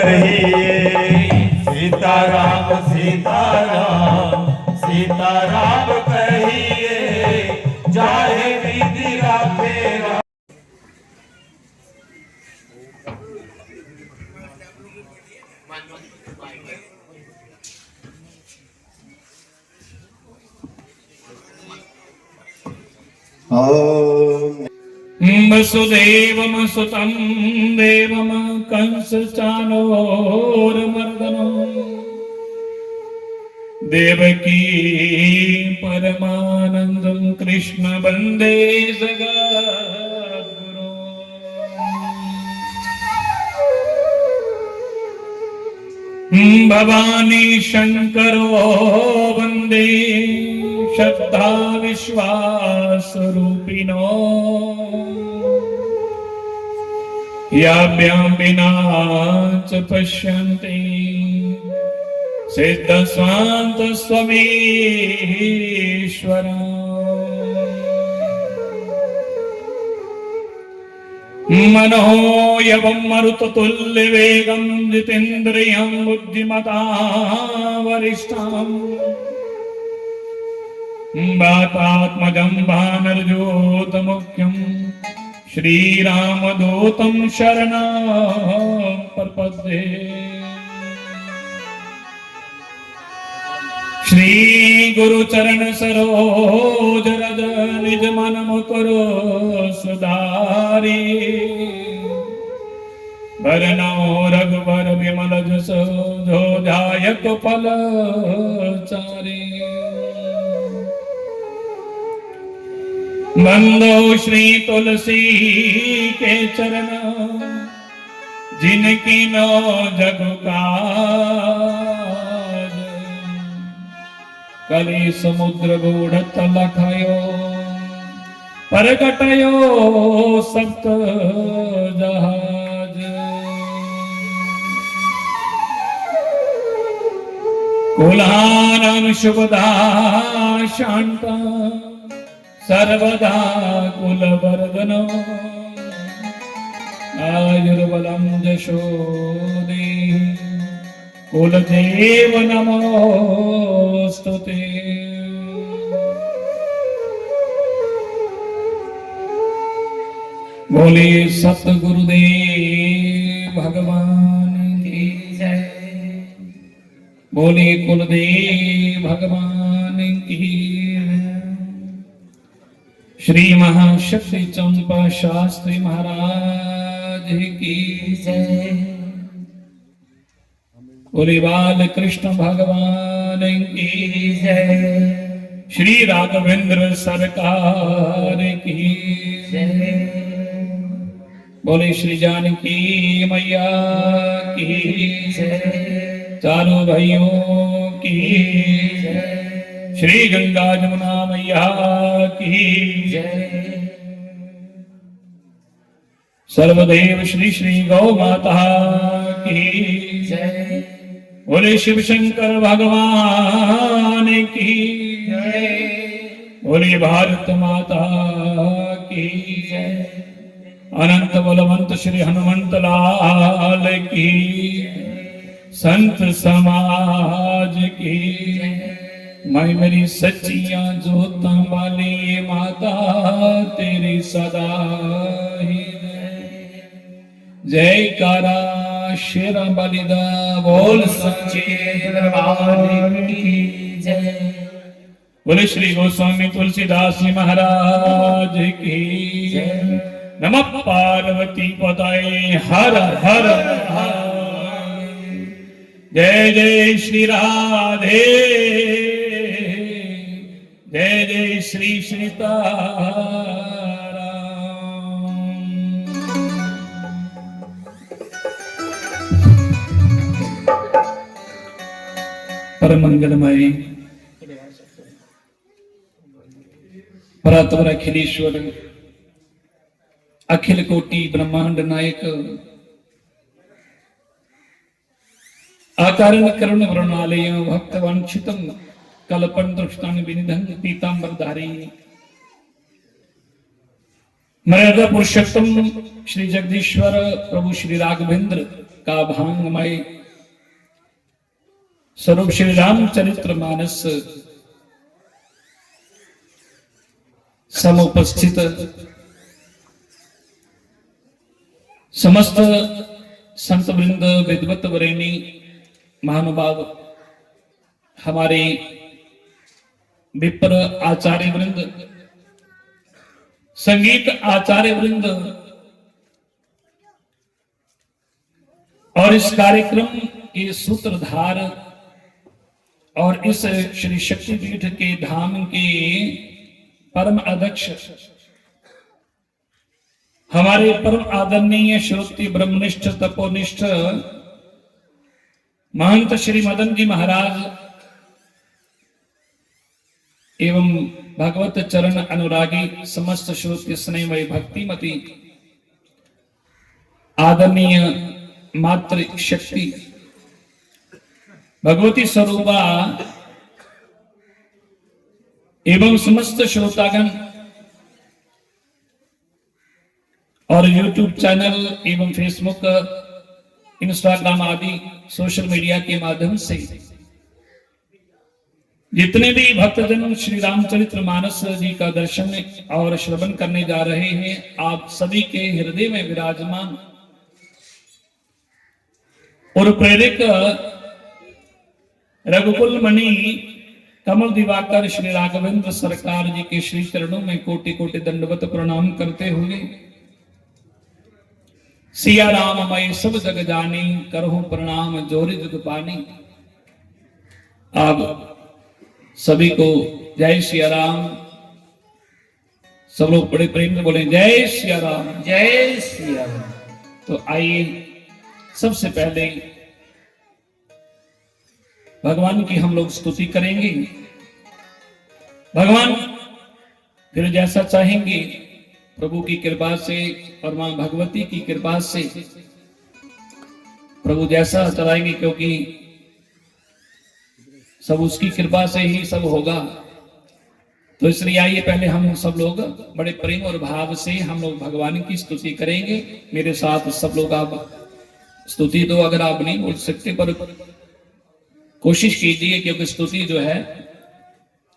कहिए सीताराम सीताराम सीताराम कहिए जाहे विधि राखे राम। वसुदेवं सुतं देवं कंसचाणूरमर्दनं देवकी परमानन्दं कृष्ण वन्दे जगद्गुरो। भवानी शंकरो वन्दे श्रद्धा विश्वास रूपिणो याभ्यां विना च पश्यन्ति सिद्ध स्वान्त स्वमीश्वर। मनो यवं मरुततुल्य वेगं जितेन्द्रियं बुद्धिमतां वरिष्ठम् वातात्मजं वानरजोतमुख्यं श्रीरामदूतं शरणं प्रपद्ये। श्री गुरुचरण सरोज रज निज मन मुकुर सुधारी वरनौ रघुवर विमल जस जो जायक फल चारि। बंदो श्री तुलसी के चरण जिनकी नो जग काज कली समुद्र गूढ़त लखायो परगटयो सप्त जहाज। कुलानां शुभदा शांता सर्वदा कुलवर्धनो आयुर्बलं यशोदे कुलदेव नमोस्तुते। बोले सतगुरुदेव भगवान की जय। बोले कुलदेव भगवान की जय। श्री महाशक्ति चंपा शास्त्री महाराज की जय। बोले बाल कृष्ण भगवान की जय। श्री राघवेंद्र सरकार की जय। बोले श्री जानकी मैया की जय। चारों भाइयों की जय। श्री गंगा जमुना मैया की जय। सर्वदेव श्री श्री गौ माता की जय। बोले शिव शंकर भगवान की जय। बोले भारत माता की जय। अनंत बलवंत श्री हनुमंत लाल की संत समाज की मैं मेरी सच्चियां जोतां वाली माता तेरी सदा ही जयकारा शेरा बलिदा बोल सच्चे दरबार की जय। बोले श्री गोस्वामी तुलसीदास जी महाराज की जय। नमः पार्वती पतये हर हर हर। जय जय श्री राधे जय जय श्री सीताराम। परम मंगलमय परात्पर अखिलेश्वर अखिल कोटि ब्रह्मांड नायक आकारण करुण वरुणालय भक्त वंशितम कल्पन दृष्टान विनिधन पीतांबरधारी मर्यादा पुरुषोत्तम श्री जगदीश्वर प्रभु श्री राघवेंद्र का भांगमय स्वरूप श्री रामचरित्र मानस समुपस्थित समस्त संत वृंद विद्वत वरेणी महानुभाव हमारे विप्र आचार्य वृंद संगीत आचार्य वृंद और इस कार्यक्रम के सूत्रधार और इस श्री शक्तिपीठ के धाम के परम अध्यक्ष हमारे परम आदरणीय श्रोति ब्रह्मनिष्ठ तपोनिष्ठ महंत श्री मदन जी महाराज एवं भगवत चरण अनुरागी समस्त श्रोति स्नेहमय भक्तिमती आदरणीय मातृ शक्ति भगवती स्वरूपा एवं समस्त श्रोतागण और YouTube चैनल एवं फेसबुक इंस्टाग्राम आदि सोशल मीडिया के माध्यम से जितने भी भक्तजन श्री रामचरित्र मानस जी का दर्शन और श्रवण करने जा रहे हैं, आप सभी के हृदय में विराजमान और प्रेरक रघुकुल मणि कमल दिवाकर श्री राघवेंद्र सरकार जी के श्री चरणों में कोटि कोटि दंडवत प्रणाम करते हुए सिया राम मैं सब जग जानी करहूं प्रणाम जोरि जुग पानी। आप सभी को जय सिया राम। सब लोग बड़े प्रेम से बोले जय सिया राम, जय सिया राम। तो आइए सबसे पहले भगवान की हम लोग स्तुति करेंगे। भगवान फिर जैसा चाहेंगे प्रभु की कृपा से और मां भगवती की कृपा से प्रभु जैसा चलाएंगे, क्योंकि सब उसकी कृपा से ही सब होगा। तो इसलिए आइए पहले हम सब लोग बड़े प्रेम और भाव से हम लोग भगवान की स्तुति करेंगे। मेरे साथ सब लोग आप स्तुति तो अगर आप नहीं बोल सकते पर कोशिश कीजिए, क्योंकि स्तुति जो है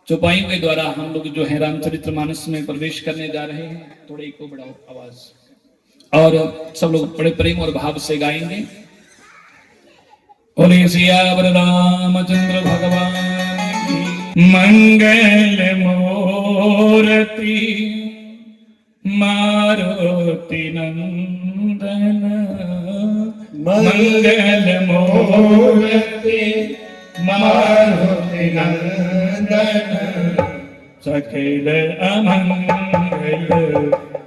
चौपाइयों के द्वारा हम लोग जो है रामचरित्र मानस में प्रवेश करने जा रहे हैं। थोड़े को बढ़ाओ आवाज और सब लोग बड़े प्रेम और भाव से गाएंगे। बोले सियावर रामचंद्र भगवान की मंगल मूर्ति मारुति नंदन मंगल मूर्ति मारुति नंदन सकल अमंगल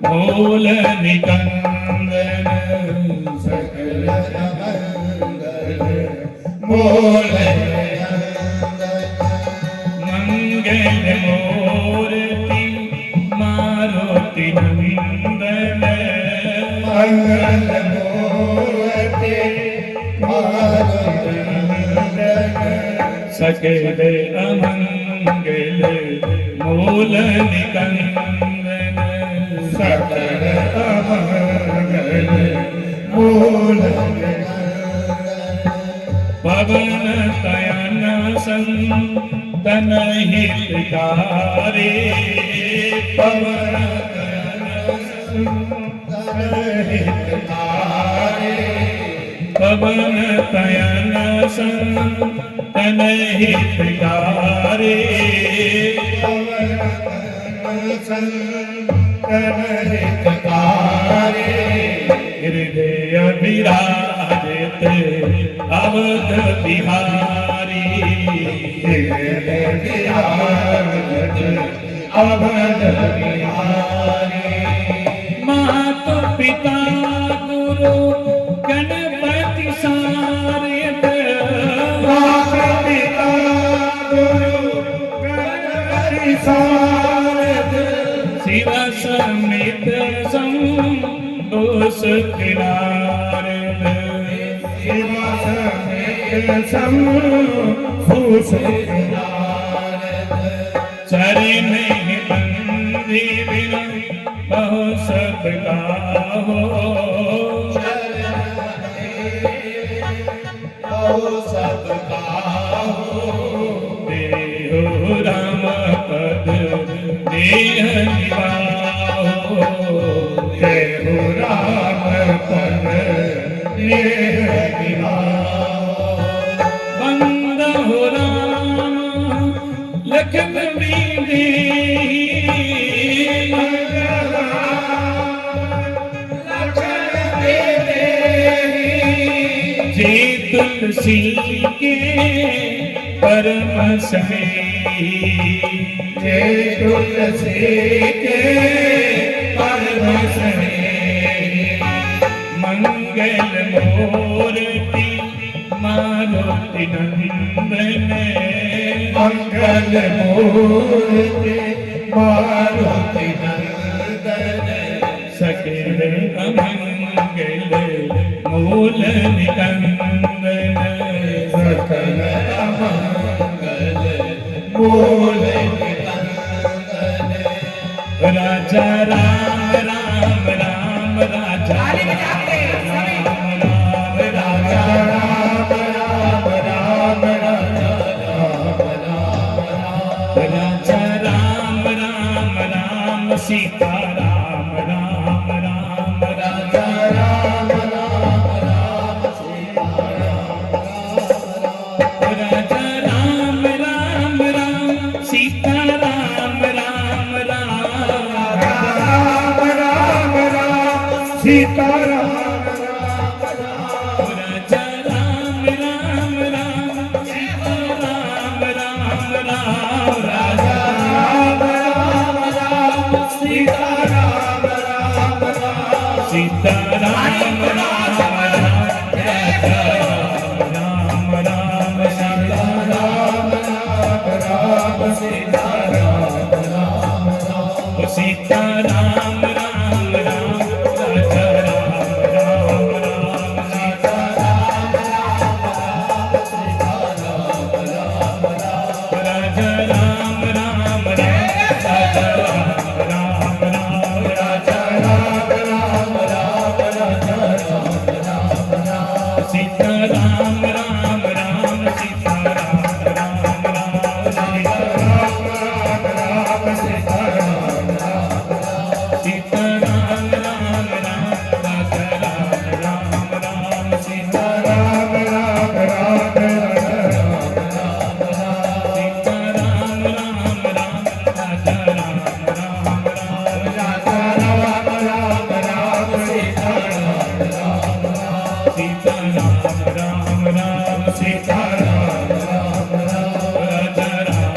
मूल निकंदन सकल मूल मंगल मूर्ति मारुति नंदन मंगल मूर्ति मारुति नंदन सकल अमंगल मूल निकंदन सकल अमंगल मूल पवन तयन संतन हितकारी पवन तयन हितकारी पवन तयन संतन हितकारी पवन संतन हितकारी हृदय विराजित अवध बिहारी हृदय विराजित अवध बिहारी माता पिता गुरु गणपति सारित माता पिता गुरु गणपति सारद शिव समित संबोस किनारद शिव समेत संभूष किनारद चरण बंदी बिना बहु सब गाहो सब गाहो देहो राम पद देह निवाहो देहो राम पद देह निवाहो बंदहो राम लक्ष्मी देहि जे तुलसी के परम स्नेही जे तुलसी के परम स्नेही मंगल मूर्ति मारुति नंदन मंगल मूर्ति मारुति नंदन सकल अमंगल मूल निकंदन सकल अमंगल मूल निकंदन राजा राम राम राम राजा राम राम राजा राम राम राम राजा राम राम राम सीता राम राम राम राजा राम राम राम सीता राजा राम राम राम सीता राम राम राम राम राम राम सीता राम राजा राम राम राम सीता राम राम राम राजा राम राम राम सीता राम राम राम सीता राम राम राम राजा राम राम सीता राम राम राम सीता राम राम राम सीता राम राम राम राजा राम राम राम सीता राम राम राम सीता राम राम राम राजा राम राम राम राजा राम राम राम राजा राम राम राम राजा राम राम राम सीता राम राम राम सीता राम राम राम सीता राम राम राम सीता राम राम राम सीता राम राम राम राजा राम राम राम सीता राम राम राम राजा राम राम राम सीता राम राम राम राजा राम राम राम राजा राम राम राम सीता राम राम राम सीता राम राम राम सीता राम राम राम राजा राम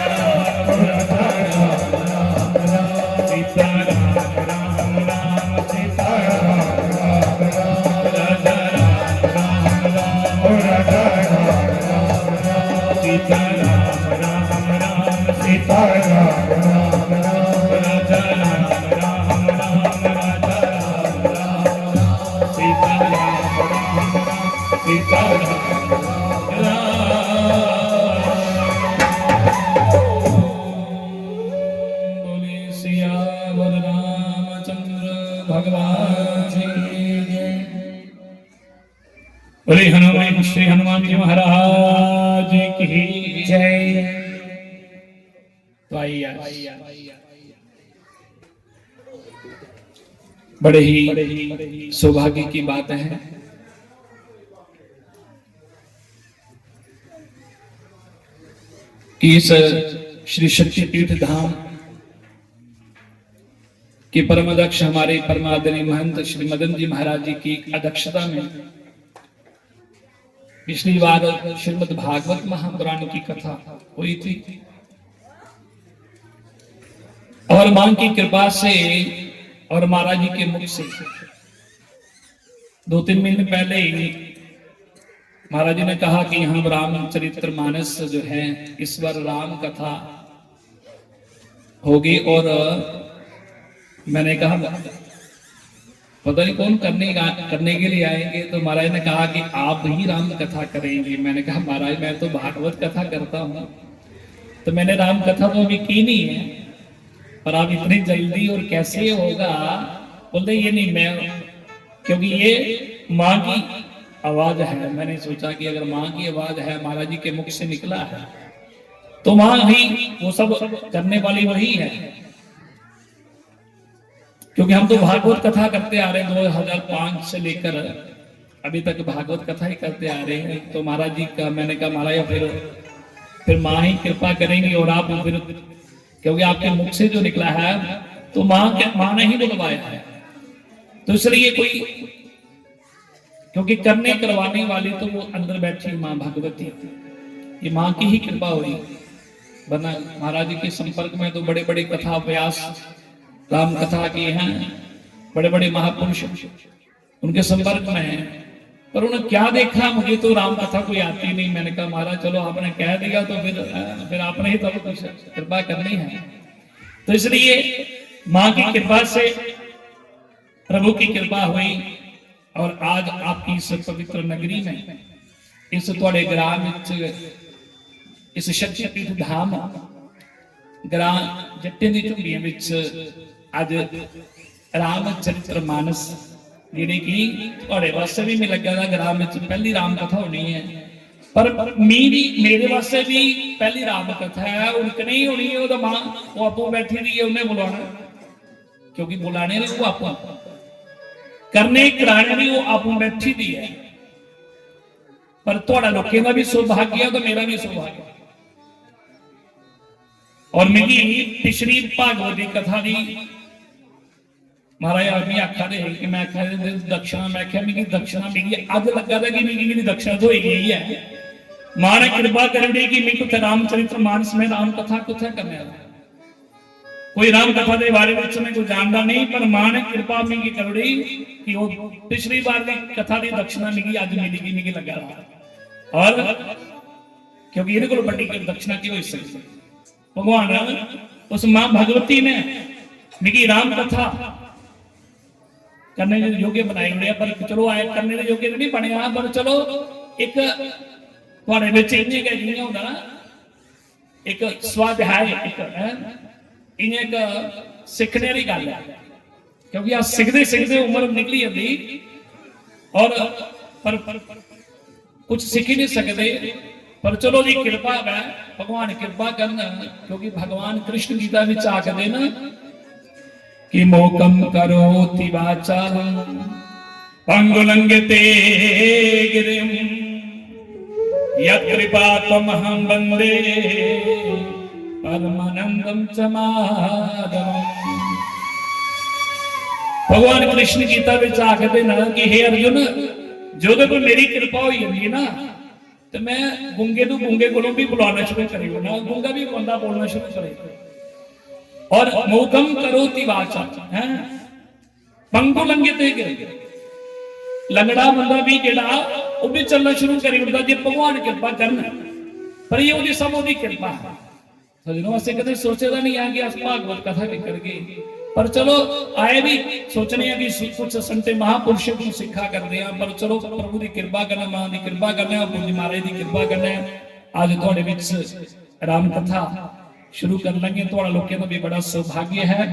राम राजा राम राम राम सीता राम राम राम सीता राम राम राम राजा राम राम राम राजा राम राम राम सीता राम राम राम सीता राम राम राम राजा राम राम राम राजा राम राम राम सीता राम राम राम सीता राम बोले सियावर रामचंद्र भगवान की जय। बोले हनुमान श्री हनुमान जी महाराज की जय। तो आइए बड़े ही सौभाग्य की बात है कि इस श्री शक्ति तीर्थ धाम के परम अध्यक्ष हमारे परमादरणीय महंत श्री मदन जी महाराज जी की अध्यक्षता में पिछली बार श्रीमद् भागवत महापुराण की कथा हुई थी और मां की कृपा से और महाराज जी के मुख से 2-3 महीने पहले ही महाराज जी ने कहा कि हम रामचरित्र मानस जो है इस बार राम कथा होगी। और मैंने कहा पता नहीं कौन करने के लिए आएंगे, तो महाराज ने कहा कि आप ही राम कथा करेंगे। मैंने कहा महाराज मैं तो भागवत कथा करता हूँ, तो मैंने राम कथा तो अभी की नहीं है, पर आप इतनी जल्दी और कैसे होगा? बोलते ये नहीं मैं, क्योंकि ये माँ की आवाज है। मैंने सोचा कि अगर माँ की आवाज है, महाराज जी के मुख से निकला है, तो माँ ही वो सब करने वाली वही है। क्योंकि हम तो भागवत कथा करते आ रहे हैं 2005 से लेकर अभी तक भागवत कथा ही करते आ रहे हैं। तो महाराज जी का मैंने कहा महाराज फिर माँ ही कृपा करेंगी, और आप फिर क्योंकि आपके मुख से जो निकला है तो माँ ने ही बुलवाया है। तो इसलिए कोई, क्योंकि करने करवाने वाली तो वो अंदर बैठी माँ भगवती, ये माँ की ही कृपा हुई। वरना महाराज जी के संपर्क में तो बड़े बड़े कथा व्यास राम कथा के हैं, बड़े बड़े महापुरुष उनके संपर्क में हैं, पर उन्होंने क्या देखा? मुझे तो राम कथा कोई आती नहीं। मैंने कहा महाराज चलो आपने कह दिया तो फिर आपने ही तो कुछ कृपा करनी है। तो इसलिए माँ की कृपा से प्रभु की कृपा हुई, और आज आपकी इस पवित्र नगरी में, इस थोड़े ग्राम इस शक्तिपीठ धाम ग्राम जट्टे दी झुग्गियां विच अज रामचरित्र मानस जिहड़ी कि थोड़े वास्ते भी मिल लगा ग्राम विच पहली राम कथा होनी है, पर मेरे वास्ते भी पहली राम कथा है। उनके नहीं होनी है, वो मां वो आपो बैठी रही है, उन्हें बुलाना, क्योंकि बुलाने वाली वो आपो, करने कराने भी वो आपो बैठी दी है। पर थोड़ा लोगों का भी सौभाग्य है तो मेरा भी सौभाग्य। और मेरी पिछली भागवत की कथा दी महाराज आदमी आखा दे कि मैं आखा दक्षिणा, मैं आख्या मिगी दक्षिणा मिगी अज लगा था कि मिगी दक्षिणा तो ही है। मां ने कृपा कर दी कि मैं कुछ रामचरित्र मानस में राम कथा कुछ करने वाला, कोई राम कथा के बारे में मैं कोई जानता नहीं, पर मां ने कृपा मिगी कर दी कि वो पिछली बार की कथा की दक्षिणा मिगी अज मिलेगी, मिगी लगा रहा। और क्योंकि इन्हें को बड़ी दक्षिणा की हो सकती, भगवान उस मां भगवती ने मिगी राम कथा करने के योग्य बनाए हुए, पर चलो आए करने के योग्य नहीं बने, पर चलो एक थोड़े बच्चे इन्हें क्या जिया होता ना, एक स्वाध्याय इन्हें एक सीखने वाली गल है। क्योंकि आप सीखते सीखते उम्र निकली जाती, और पर कुछ सीख ही नहीं सकते। पर चलो जी कृपा है, भगवान कृपा करना, क्योंकि भगवान कृष्ण गीता में आखदे ना कि मोकम करोति वाचाल पंगुलंघते गिरिम यत् कृपा त्वमहं वन्दे परमानंदम च माधवम। भगवान कृष्ण गीता में आखदे ना कि हे अर्जुन, जो कोई मेरी कृपा हो जाती ना, तो मैं गूंगे तो गूंगे को भी बुलाना शुरू करेगा ना, गूंगा भी बंदा बोलना शुरू करेगा। और मोकम करोति वाचा है, पंगु लंघते गिरे, लंगड़ा बंदा भी जेड़ा वो भी चलना शुरू करे उड़दा जे भगवान कृपा करना। पर ये वो सब वो कृपा है। सजनों असें कदे सोचेदा नहीं है कि अस भागवत कथा भी करगे, पर चलो आए भी सोचने हैं कि कुछ संते महापुरुषों को सिखा करते हैं, पर चलो प्रभु की कृपा करना, मां की कृपा करना, गुरु महाराज की कृपा करना। आज थोड़े विच राम कथा शुरू कर लेंगे, थोड़ा लोगों का भी बड़ा सौभाग्य है।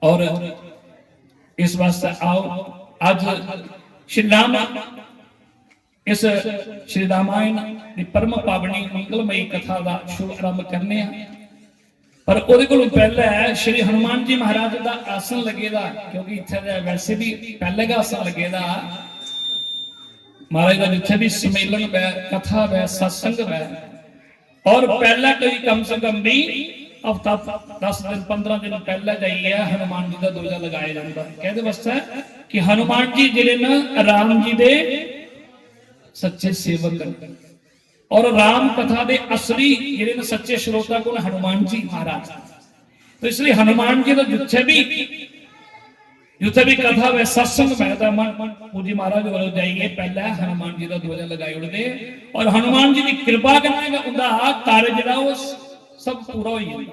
और इस वास्ते आओ आज श्री राम इस श्री रामायण की परम पावनी मंगलमयी कथा का शुभारंभ करने। पर पहले श्री हनुमान जी महाराज का आसन लगेगा, क्योंकि इतने वैसे भी पहले का आसन लगेगा महाराज का, जिथे भी सम्मेलन है, कथा है, सत्संग है। और पहला कोई कम से कम भी हफ्ता 10 दिन 15 दिन पहले जाइए हनुमान जी का ध्वजा लगाया जाता है। कहते वास्ते कि हनुमान जी जिले न राम जी दे सच्चे सेवक, और राम कथा दे असली जिले सच्चे श्रोता को हनुमान जी महाराज। तो इसलिए हनुमान जी तो जिथे भी कथा वे सत्संग बैठता पूजी महाराज वालों जाइए, पहले हनुमान जी का ध्वजा लगाए उड़ते, और हनुमान जी की कृपा करने का कार्य जरा वो सब पूरा हो जाता।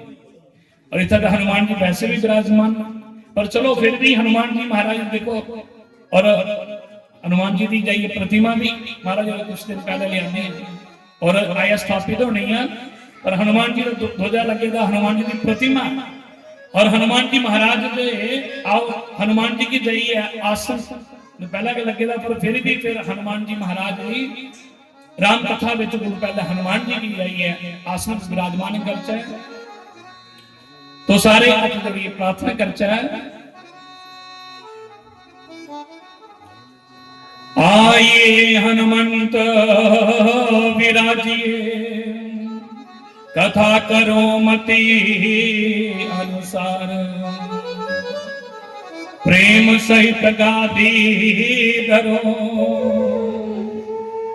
और इतना हनुमान जी वैसे भी विराजमान, पर चलो फिर भी हनुमान जी महाराज देखो, और हनुमान जी की जाइए प्रतिमा भी महाराज कुछ दिन पहले ले आने और आया स्थापित होनी है। पर हनुमान जी का ध्वजा लगेगा, हनुमान जी की प्रतिमा और हनुमान जी महाराज दे आओ हनुमान जी की जई है आसन पहला के लगे था, पर फिर भी फिर हनुमान जी महाराज जी राम कथा विच गुरु पहले हनुमान जी की आई है आसन विराजमान करचा है। तो सारे आज जब प्रार्थना करचा है, आइए हनुमंत विराजिए कथा करो मति अनुसार, प्रेम सहित गादी धरो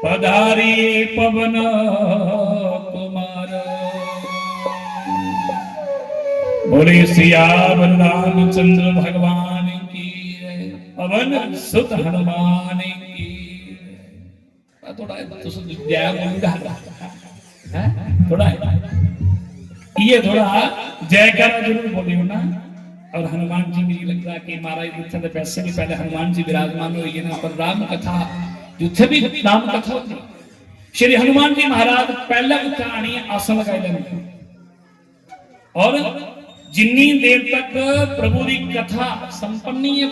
पधारिए पवन कुमार। बोले सियावर रामचंद्र भगवान की जय, पवन सुत हनुमान की जय। थोड़ा जय बोलूंगा थोड़ा ये थोड़ा जयकारा जरूर बोलियो ना। और हनुमान जी मुझे लगता है कि महाराज जिथे पैसे भी पहले हनुमान जी विराजमान हो ना, पर राम कथा जिथे भी राम कथा होती श्री हनुमान जी महाराज पहले उठा आनी आसन लगाए लेने, और जिन्नी देर तक प्रभु की कथा संपन्न नहीं है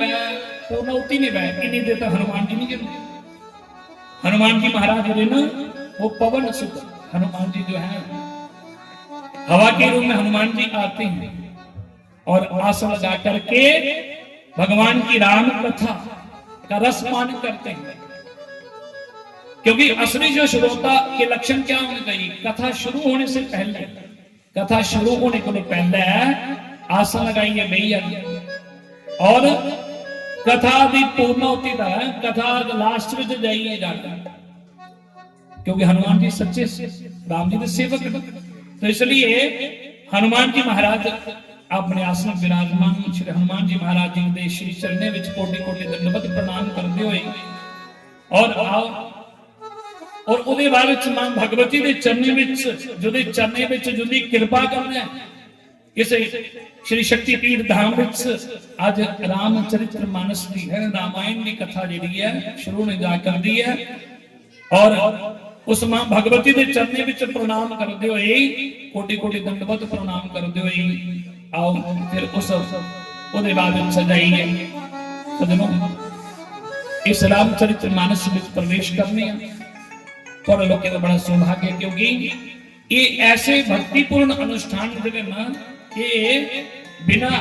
पूर्णवती नहीं वह इन्नी देर तक हनुमान जी नहीं गिरते। हनुमान जी महाराज जो ना वो पवन सुत हनुमान जी जो है हवा के रूप में हनुमान जी आते हैं और आसन लगा करके भगवान की राम कथा का रस पान करते हैं। क्योंकि असली जो श्रोता के लक्षण क्या होने चाहिए, कथा शुरू होने से पहले, कथा शुरू होने को पहले आसन लगाइए भैया, और कथा दी पूर्ण होती था कथा लास्ट में जाइए जाकर, क्योंकि हनुमान जी सच्चे राम जी के सेवक हैं। तो इसलिए हनुमान जी महाराज अपने आसन विराजमान श्री हनुमान जी महाराज जी के श्री चरणे विच कोटि कोटि दंडवत प्रणाम करते हुए और आओ और ਉਹਦੇ ਬਾਅਦ ਵਿੱਚ ਮਾਂ ਭਗਵਤੀ ਦੇ ਚਰਨੇ ਵਿੱਚ ਜਿਹਦੇ ਚਰਨੇ ਵਿੱਚ ਜਿਹਦੀ ਕਿਰਪਾ ਕਰਨਾ ਇਸੇ श्री शक्ति पीठ धाम ਵਿੱਚ ਅੱਜ रामचरित्र मानस ਦੀ है रामायण की कथा ਜਿਹੜੀ है शुरू ने जा कर दी है। और उस मां भगवती के चरने विच प्रणाम करते हुए कोटि कोटि दंडवत प्रणाम करते हुए आओ फिर उस ਉਹਦੇ बाद सजाइए सजनों इस रामचरित्र मानस में प्रवेश करने पर लोगों का बड़ा सौभाग्य, क्योंकि ये ऐसे भक्तिपूर्ण अनुष्ठान जिहड़े ना ये बिना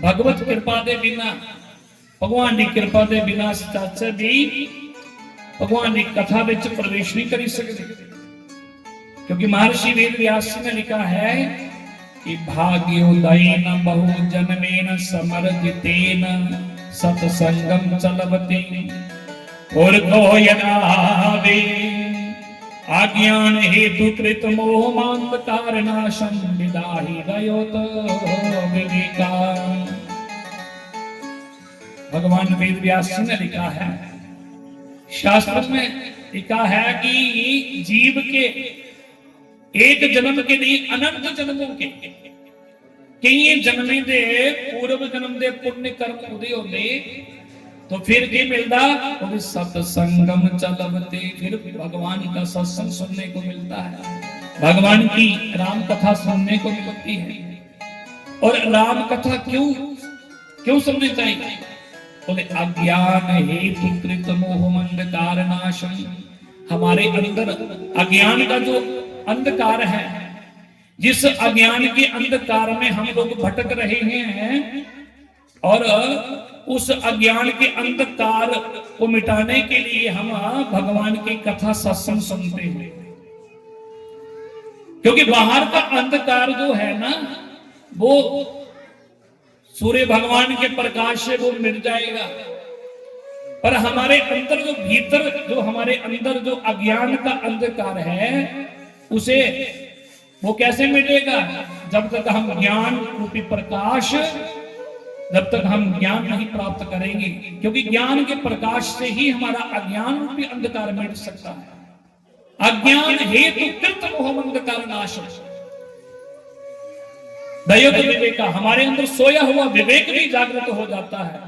भगवत कृपा दे बिना भगवान की कृपा दे बिना चाचा भी भगवान की कथा विच प्रवेश नहीं कर सकते। क्योंकि महर्षि वेद व्यास ने लिखा है कि भाग्योदयेन बहु जन्मेन समर्जितेन सत्संगम चलवते और को यदावे आज्ञान हेतु कृत मोह मांग कारणाशं विदाहि गयोत विवेका। भगवान वेद व्यास ने लिखा है, शास्त्र में लिखा है कि जीव के एक जन्म के लिए अनंत जन्मों के कई जन्मे दे पूर्व जन्म दे पुण्य कर्म उदय होंदे तो फिर क्या मिलता, तो सत्संगम चलवते फिर भगवान का सत्संग सुनने को मिलता है, भगवान की राम कथा सुनने को मिलती है। और राम कथा क्यों क्यों सुननी चाहिए, बोले अज्ञान हेतु कृत मोह अंधकार नाशम। हमारे अंदर अज्ञान का जो अंधकार है, जिस अज्ञान के अंधकार में हम लोग भटक रहे हैं, और उस अज्ञान के अंधकार को मिटाने के लिए हम भगवान की कथा सत्संग सुनते हैं। क्योंकि बाहर का अंधकार जो है ना वो सूर्य भगवान के प्रकाश से वो मिट जाएगा, पर हमारे अंदर जो भीतर जो हमारे अंदर जो अज्ञान का अंधकार है उसे वो कैसे मिटेगा, जब तक हम ज्ञान रूपी प्रकाश जब तक हम ज्ञान नहीं प्राप्त करेंगे। क्योंकि ज्ञान के प्रकाश से ही हमारा अज्ञान रूपी अंधकार मिट सकता है। अज्ञान हेतु कृत मोह अंधकार नाश दयोत विवेका, हमारे अंदर सोया हुआ विवेक भी जागृत हो जाता है।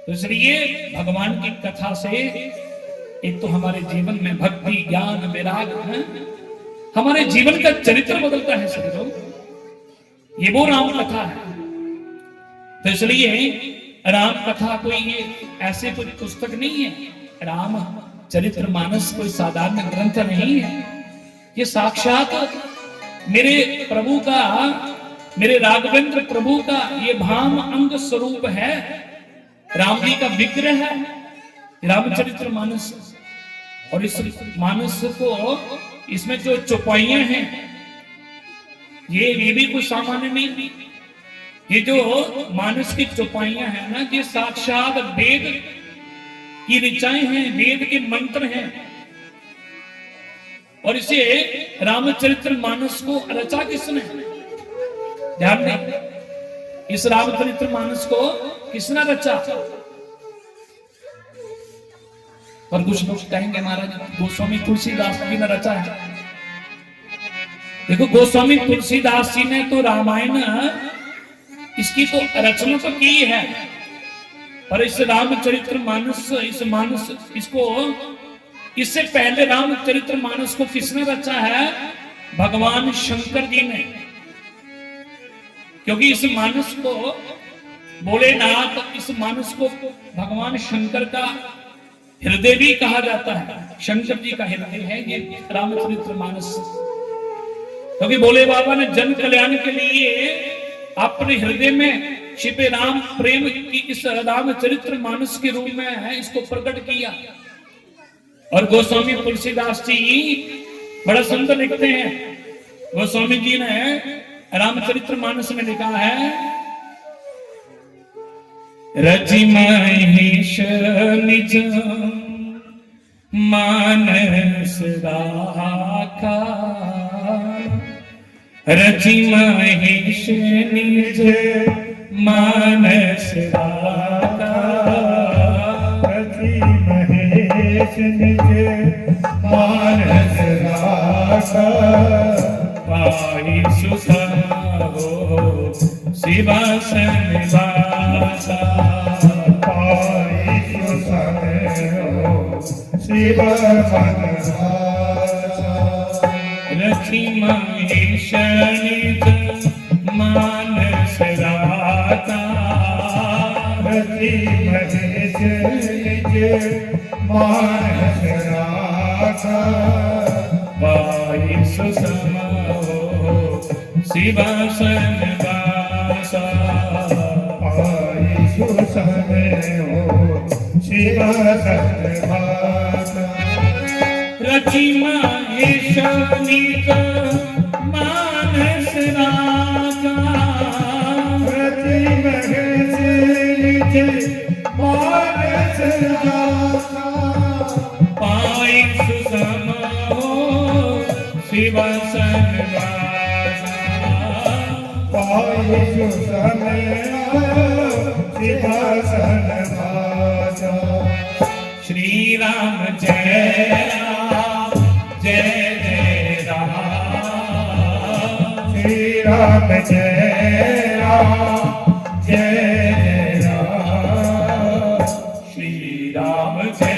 तो इसलिए भगवान की कथा से एक तो हमारे जीवन में भक्ति ज्ञान वैराग है, हमारे जीवन का चरित्र बदलता है। समझो ये वो राम कथा है तो इसलिए राम कथा कोई ये ऐसे कोई पुस्तक नहीं है, राम चरित्र मानस कोई साधारण ग्रंथ नहीं है, ये साक्षात मेरे प्रभु का, मेरे राघवेंद्र प्रभु का ये भाम अंग स्वरूप है, राम जी का विग्रह है रामचरित्र मानस। और इस मानस को, इसमें जो चौपाइयां हैं ये भी कोई सामान्य नहीं। ये जो मानस की चौपाइयां हैं ना, ये साक्षात वेद की ऋचाएं हैं, वेद के मंत्र हैं। और इसे रामचरित्र मानस को रचा किसने? ध्यान दें, इस रामचरित्र मानस को किसने रचा? पर कुछ लोग कहेंगे महाराज गोस्वामी तुलसीदास जी ने रचा है। देखो गोस्वामी तुलसीदास जी ने तो रामायण इसकी तो रचना तो की है, पर इस रामचरित्र मानस, इस मानस इसको, इससे पहले रामचरित्र मानस को किसने रचा है? भगवान शंकर जी ने। क्योंकि इस मानस को भोलेनाथ, इस मानस को भगवान शंकर का हृदय भी कहा जाता है, शंकर जी का हृदय है ये रामचरित्र मानस। क्योंकि भोले बाबा ने जन कल्याण के लिए अपने हृदय में छिपे राम प्रेम की इस रामचरित्र मानस के रूप में है इसको प्रकट किया। और गोस्वामी तुलसीदास जी बड़ा सुंदर लिखते हैं। गोस्वामी जी ने रामचरित्र मानस में लिखा है, रचि महेश निज मानस राखा, रचि महेश निज मानस राखा, रचि महेश निज मानस राखा, पाहि सुसहो शिवासन वासा, पाहि सुसहो शिवासन वासा, रचि महेश निज मानस राखा, रचि महेश निज मानस राखा, पाहि सुसहो शिवासन वासा, पाहि सुसहो शिवासन वासा, रचि महेश निज मानस राखा, रचि महेश निज मानस राखा, पाहि सुसहो शिवासन वासा, पाहि सुसहो शिवासन वासा। श्री राम जय राम जय जय राम, श्री राम जय राम जय जय राम, श्री राम जय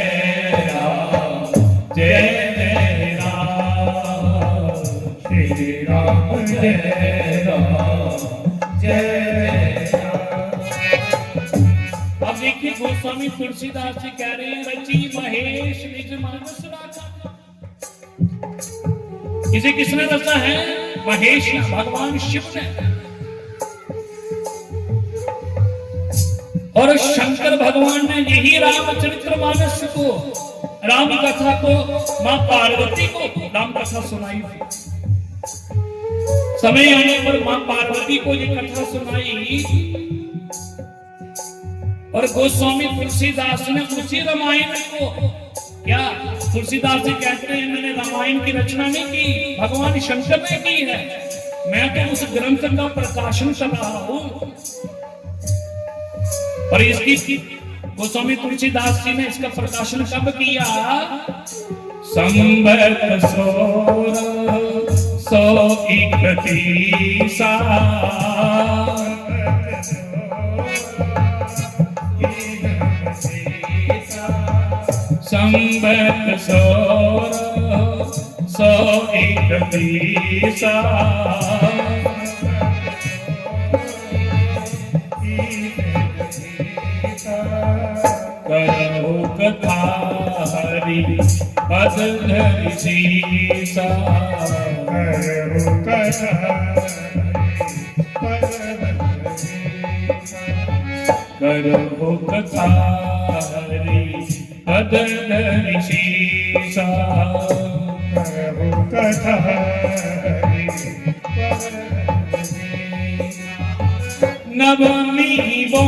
राम जय जय राम, श्री राम जय राम जय जय राम। अब देखिए गोस्वामी तुलसीदास जी कह रहे हैं, रचि महेश निज मानस राखा। इसे किसने रचा है? महेश भगवान शिव ने। और शंकर भगवान ने यही रामचरित्र मानस को, राम कथा को मां पार्वती को राम कथा सुनाई। समय आने पर मां पार्वती को ये कथा सुनाई और गोस्वामी तुलसीदास ने उसी रामायण को, क्या तुलसीदास जी कहते हैं मैंने रामायण की रचना नहीं की, भगवान शंकर ने की है, मैं तो उस ग्रंथ का प्रकाशन कर रहा हूं। और इसकी गोस्वामी तुलसीदास जी ने इसका प्रकाशन कब किया? संवत 131 संवत 131 पद धरि सीसा करहु कथा करहु कथा हरि पद धरि सीसा करहु कथा नवमी बो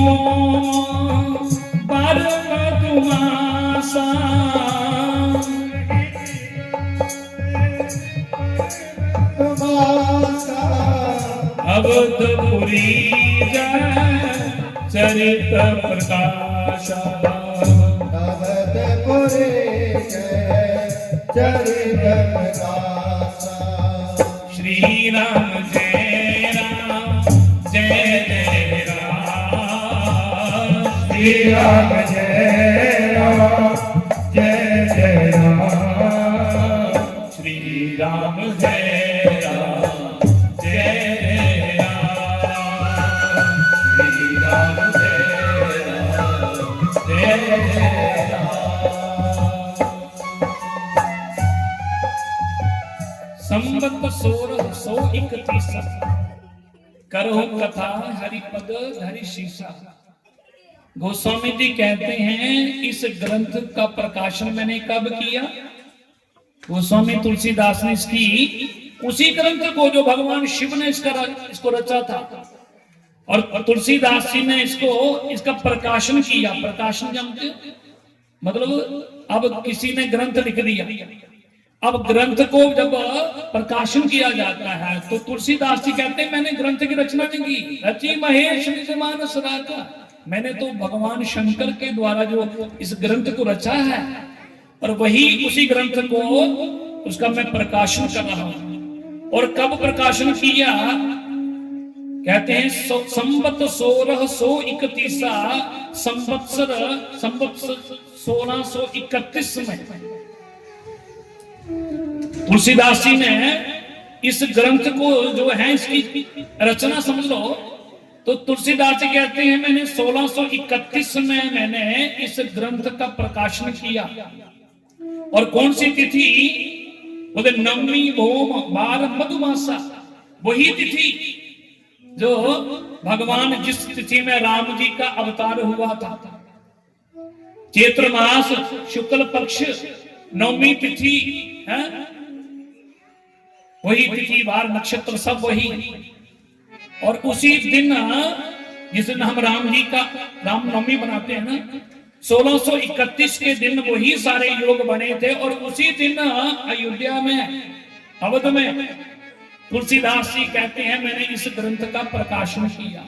मधुमासा अवधपुरी चरित प्रकाशा अवधपुरी चरित प्रकाशा श्री राम जय राम जय जय राम श्री राम जय राम जय जय राम श्री राम जय राम जय राम श्री राम जय राम जय राम। संबत 1631 करहु कथा हरिपद धरि शीसा। गोस्वामी जी कहते हैं इस ग्रंथ का प्रकाशन मैंने कब किया? गोस्वामी तुलसीदास ने इसकी उसी ग्रंथ को जो भगवान शिव ने इसको रचा था और तुलसीदास जी ने इसका प्रकाशन किया। प्रकाशन जानते मतलब अब किसी ने ग्रंथ लिख दिया, अब ग्रंथ को जब प्रकाशन किया जाता है तो तुलसीदास जी कहते हैं मैंने ग्रंथ की रचना नहीं की, रची महेश निज मानस राका। मैंने तो भगवान शंकर के द्वारा जो इस ग्रंथ को रचा है और वही उसी ग्रंथ को उसका मैं प्रकाशन कर रहा हूं। और कब प्रकाशन किया? कहते हैं संवत 1631 संवत्सर 1631 में तुलसीदास जी ने इस ग्रंथ को जो है इसकी रचना समझ लो तो तुलसीदास जी कहते हैं मैंने 1631 में मैंने इस ग्रंथ का प्रकाशन किया। और कौन सी तिथि? बोले नवमी भौम बार मधुमासा, वही तिथि जो भगवान जिस तिथि में राम जी का अवतार हुआ था। चैत्र मास शुक्ल पक्ष नवमी तिथि है, वही तिथि वार नक्षत्र सब वही। और उसी दिन जिस दिन हम राम जी का रामनवमी बनाते हैं ना, 1631 के दिन वही सारे योग बने थे। और उसी दिन अयोध्या में अवध में तुलसीदास जी कहते हैं मैंने इस ग्रंथ का प्रकाशन किया।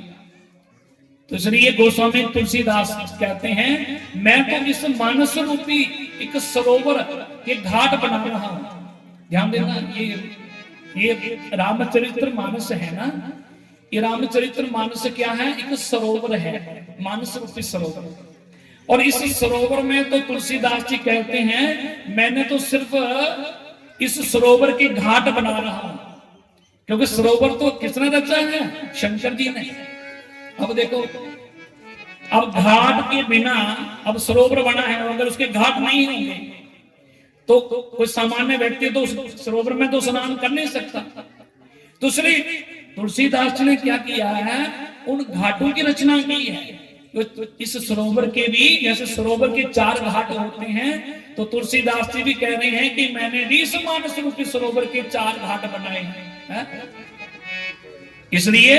तो इसलिए गोस्वामी तुलसीदास कहते हैं मैं तो इस मानस रूपी एक सरोवर के घाट बना रहा हूं। ध्यान देना, ये रामचरित्र मानस है ना, ये रामचरित्र मानस क्या है? एक सरोवर है, मानस रूपी सरोवर। और इस सरोवर में तो तुलसीदास जी कहते हैं मैंने तो सिर्फ इस सरोवर के घाट बना रहा हूं, क्योंकि सरोवर तो किसने रचा है? शंकर जी ने। अब देखो, अब घाट के बिना अब सरोवर बना है, अगर उसके घाट नहीं होंगे तो कोई सामान्य व्यक्ति तो उस सरोवर में तो स्नान कर नहीं सकता। दूसरी तुलसीदास जी ने क्या किया है? उन घाटों की रचना की है। तो इस सरोवर के भी जैसे सरोवर के 4 घाट होते हैं तो तुलसीदास जी भी कह रहे हैं कि मैंने भी इस मानस रूपी सरोवर के 4 घाट बनाए हैं। इसलिए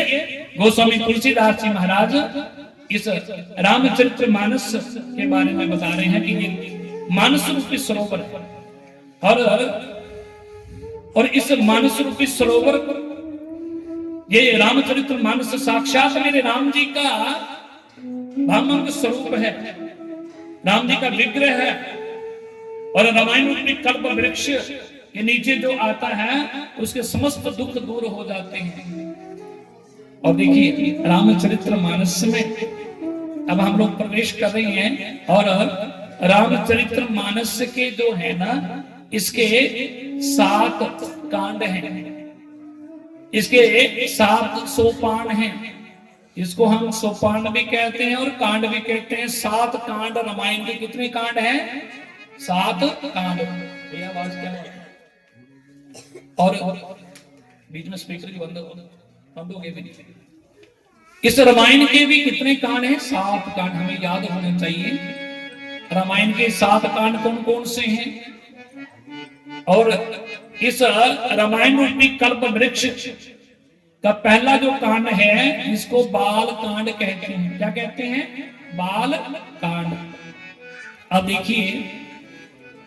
गोस्वामी तुलसीदास जी महाराज इस रामचरित्र मानस के बारे में बता रहे हैं कि ये मानस रूपी सरोवर है। और इस मानस रूपी सरोवर ये रामचरित्र मानस साक्षात मेरे राम जी का भामंग स्वरूप है, राम जी का विग्रह है। और रामायण रूपी कल्प वृक्ष के नीचे जो आता है उसके समस्त दुख दूर हो जाते हैं। और देखिए रामचरित्र मानस में अब हम लोग प्रवेश कर रहे हैं। और रामचरित्र मानस के जो है ना, इसके 7 कांड हैं, इसके 7 सोपान हैं। इसको हम सोपान भी कहते हैं और कांड भी कहते हैं। 7 कांड रामायण के कितने कांड हैं? 7 कांड। ये आवाज क्या है? और बीच में स्पीकर की बंद हो गए भी। इस रामायण के भी कितने कांड हैं? 7 कांड, हमें याद होने चाहिए। रामायण के 7 कांड कौन कौन से हैं? और इस रामायण रूपी कल्प वृक्ष का पहला जो कांड है, इसको बाल कांड कहते हैं। क्या कहते हैं? बाल कांड। अब देखिए,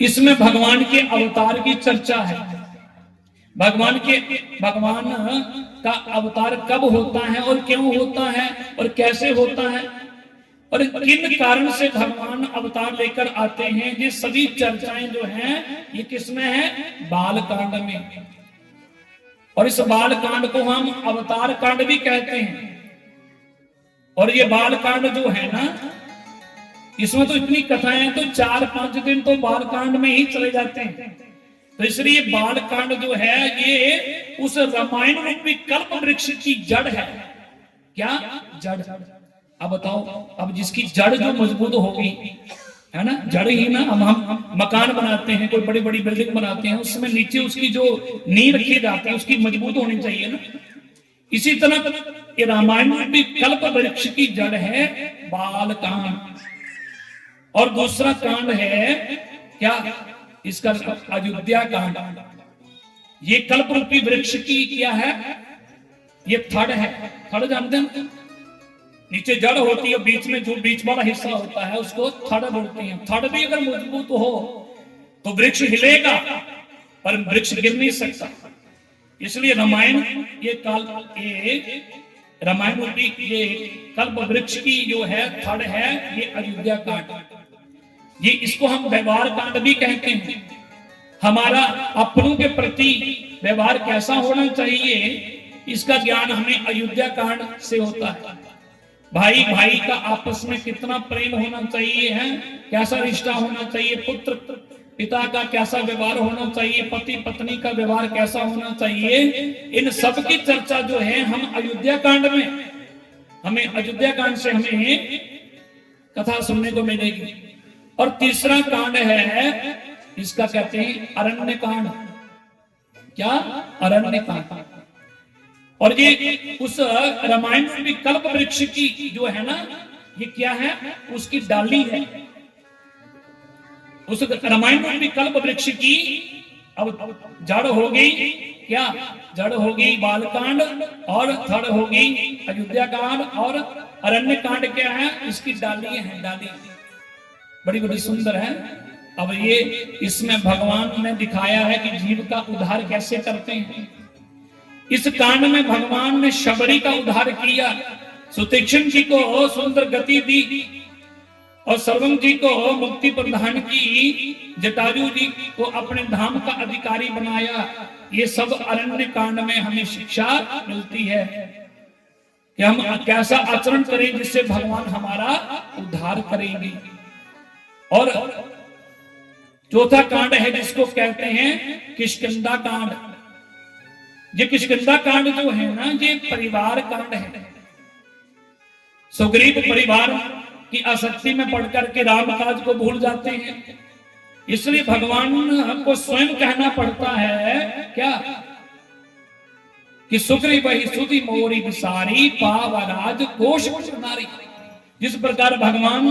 इसमें भगवान के अवतार की चर्चा है। भगवान का अवतार कब होता है और क्यों होता है और कैसे होता है और किन कारण से भगवान अवतार लेकर आते हैं, ये सभी चर्चाएं जो हैं ये किसमें है? बाल कांड में। और इस बाल कांड को हम अवतार कांड भी कहते हैं। और ये बाल कांड जो है ना, इसमें तो इतनी कथाएं, तो 4-5 दिन तो बाल कांड में ही चले जाते हैं। तो इसलिए बाल कांड जो है ये उस रामायण रूपी कल्प वृक्ष की जड़ है। क्या जड़? अब बताओ, अब जिसकी जड़ जो मजबूत होगी, है ना, जड़ ही ना। अब हम मकान बनाते हैं, कोई बड़ी बड़ी बिल्डिंग बनाते हैं, उसमें नीचे उसकी जो नींव रखी जाती है उसकी मजबूत होनी चाहिए ना। इसी तरह ये रामायण रूपी कल्प वृक्ष की जड़ है बाल कांड। और दूसरा कांड है क्या? इसका अयोध्या कांड। ये कल्प रूपी वृक्ष की क्या है? ये थड़ है। थड़ जानते हैं? नीचे जड़ होती है, बीच में जो बीच वाला हिस्सा होता है उसको थड़ बोलते हैं। थड़ भी अगर मजबूत हो तो वृक्ष हिलेगा, पर वृक्ष गिर नहीं सकता। इसलिए रामायण रामायण रूपी ये कल्प वृक्ष की जो है थड़ है, ये अयोध्या कांड। ये इसको हम व्यवहार कांड भी कहते हैं। हमारा अपनों के प्रति व्यवहार कैसा होना चाहिए, इसका ज्ञान हमें अयोध्या कांड से होता है। भाई भाई का आपस में कितना प्रेम होना चाहिए है, कैसा रिश्ता होना चाहिए, पुत्र पिता का कैसा व्यवहार होना चाहिए, पति पत्नी का व्यवहार कैसा होना चाहिए, इन सब की चर्चा जो है हम अयोध्या कांड में, हमें अयोध्या कांड से हमें कथा सुनने को मिलेगी। और तीसरा कांड है, इसका कहते हैं अरण्य कांड। क्या? अरण्य कांड। और ये उस रामायण रूपी कल्प वृक्ष की जो है ना, ये क्या है? उसकी डाली है। उस रामायण रूपी कल्प वृक्ष की अब जड़ हो गई क्या? जड़ हो गई बालकांड, और थड़ हो गई अयोध्या कांड, और अरण्य कांड क्या है? इसकी डाली है। डाली बड़ी बड़ी सुंदर है। अब ये इसमें भगवान ने दिखाया है कि जीव का उद्धार कैसे करते हैं। इस कांड में भगवान ने शबरी का उद्धार किया, सुतीक्ष्ण जी को सुंदर गति दी, और सर्वम जी को मुक्ति प्रदान की, जटायु जी को अपने धाम का अधिकारी बनाया। ये सब अरण्य कांड में हमें शिक्षा मिलती है कि हम कैसा आचरण करें जिससे भगवान हमारा उद्धार करेंगे। और चौथा कांड है जिसको कहते हैं किष्किंधा कांड। ये किष्किंधा कांड जो है ना, ये परिवार कांड है। सुग्रीव परिवार की आसक्ति में पड़ करके राम काज को भूल जाते हैं, इसलिए भगवान को स्वयं कहना पड़ता है क्या? कि सुग्रीव ही सुधि मोरी विसारी पावराज कोश नारी। जिस प्रकार भगवान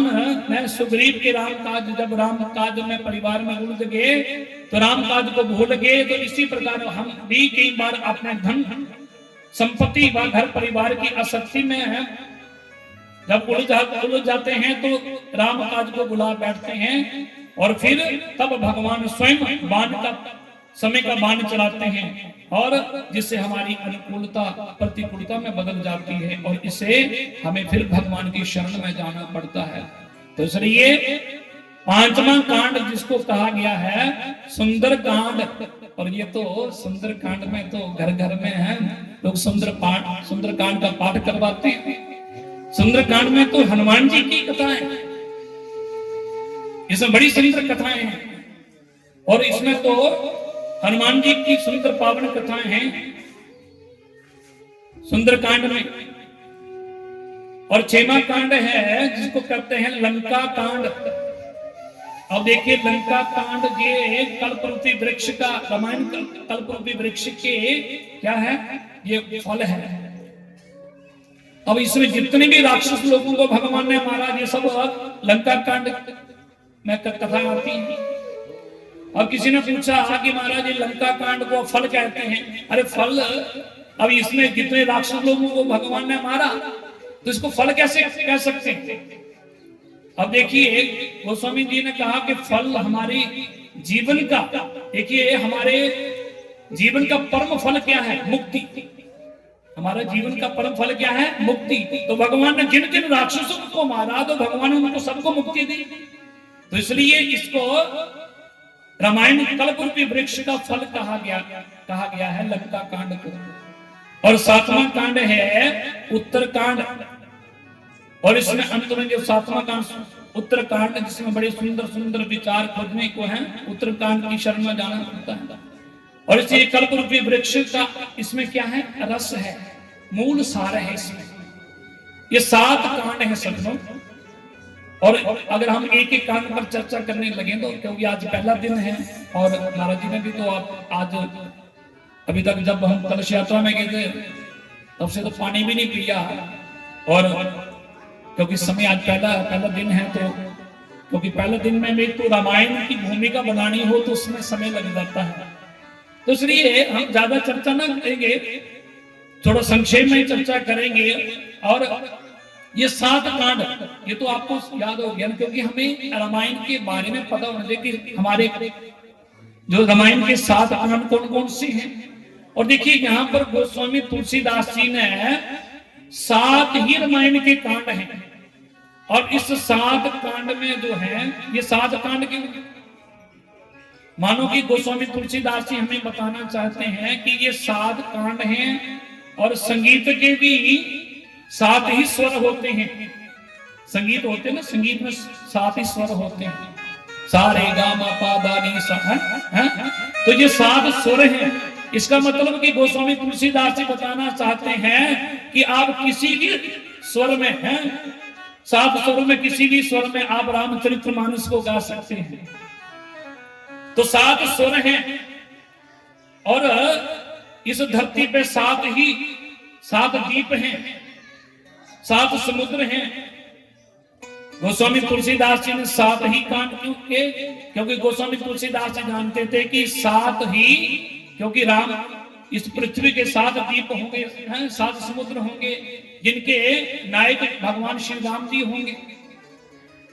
ने सुग्रीव के राम काज, जब राम काज में परिवार में उलझ गए तो राम काज को भूल गए, तो इसी प्रकार हम भी कई बार अपने धन संपत्ति व घर परिवार की आसक्ति में जब उलझ जाते हैं तो राम काज को बुला बैठते हैं, और फिर तब भगवान स्वयं बाण का समय का बाण चलाते हैं, और जिससे हमारी अनुकूलता प्रतिकूलता में बदल जाती है, और इससे हमें फिर भगवान की शरण में जाना पड़ता है। तो इसलिए पांचवा कांड जिसको कहा गया है सुंदर कांड, और ये तो सुंदर कांड में तो घर घर में है लोग सुंदर कांड का पाठ करवाते हैं। सुंदर कांड में तो हनुमान जी की कथाएं, इसमें बड़ी सुंदर कथाएं हैं, और इसमें तो हनुमान जी की सुंदर पावन कथाएं हैं सुंदर कांड में। और छेमा कांड है जिसको कहते हैं लंका कांड। अब देखिए लंका कांड ये कल्परूपी वृक्ष का, रामायण कल्परूपी वृक्ष के क्या है, ये फल है। अब इसमें जितने भी राक्षस लोगों को भगवान ने मारा, ये सब लंका कांड में कथा आती है। अब किसी ने पूछा कि महाराज ये लंका कांड को फल कहते हैं। अरे फल, अब इसमें जितने राक्षस लोगों को भगवान ने मारा तो इसको फल कैसे कह सकते हैं? अब देखिए गोस्वामी जी ने कहा कि फल हमारे जीवन का, देखिए हमारे जीवन का परम फल क्या है? मुक्ति। हमारा जीवन का परम फल क्या है? मुक्ति। तो भगवान ने जिन जिन राक्षसों को मारा तो भगवान ने उनको सबको मुक्ति दी। तो इसलिए इसको रामायण कल्परूपी वृक्ष का फल कहा गया है लंका कांड को। और 7वां कांड है उत्तरकांड, और इसमें अंत में जो 7वां कांड उत्तरकांड, जिसमें बड़े सुंदर सुंदर विचार खोजने को है, उत्तरकांड की शरण में जाना पड़ता है। और इसी कल्परूपी वृक्ष का इसमें क्या है? रस है, मूल सार है इसमें। ये 7 कांड है सज्जनों। और अगर हम एक एक कांड पर चर्चा करने लगे तो, क्योंकि आज पहला दिन है और महाराज जी ने भी तो आप आज अभी तक जब हम कलश यात्रा में गए थे तब से तो पानी भी नहीं पिया, और क्योंकि समय आज पहला दिन है, तो क्योंकि पहले दिन में भी तो रामायण की भूमिका बनानी हो तो उसमें समय लग जाता है। तो इसलिए हम ज्यादा चर्चा ना करेंगे, थोड़ा संक्षेप में चर्चा करेंगे। और ये 7 कांड ये तो आपको याद हो गया, क्योंकि हमें रामायण के बारे में पता होना चाहिए कि हमारे जो रामायण के 7 कांड कौन कौन से हैं। और देखिए यहाँ पर गोस्वामी तुलसीदास जी ने 7 ही रामायण के कांड हैं। और इस 7 कांड में जो है, ये 7 कांड के मानो कि गोस्वामी तुलसीदास जी हमें बताना चाहते हैं कि ये 7 कांड हैं। और संगीत के भी 7 ही स्वर होते हैं। संगीत होते हैं ना, संगीत में 7 ही स्वर होते हैं, सा रे गा मा पा धा नी सा है? तो ये 7 स्वर हैं। इसका मतलब कि गोस्वामी तुलसीदास जी बताना चाहते हैं कि आप किसी भी स्वर में हैं, 7 स्वर में किसी भी स्वर में आप रामचरितमानस को गा सकते हैं। तो 7 स्वर हैं। और इस धरती पे 7 द्वीप हैं, 7 समुद्र हैं। गोस्वामी तुलसीदास जी ने 7 ही कांड क्यों किए? क्योंकि गोस्वामी तुलसीदास जी जानते थे कि 7 ही, क्योंकि राम इस पृथ्वी के 7 द्वीप होंगे, 7 समुद्र होंगे, जिनके नायक भगवान श्री राम जी होंगे।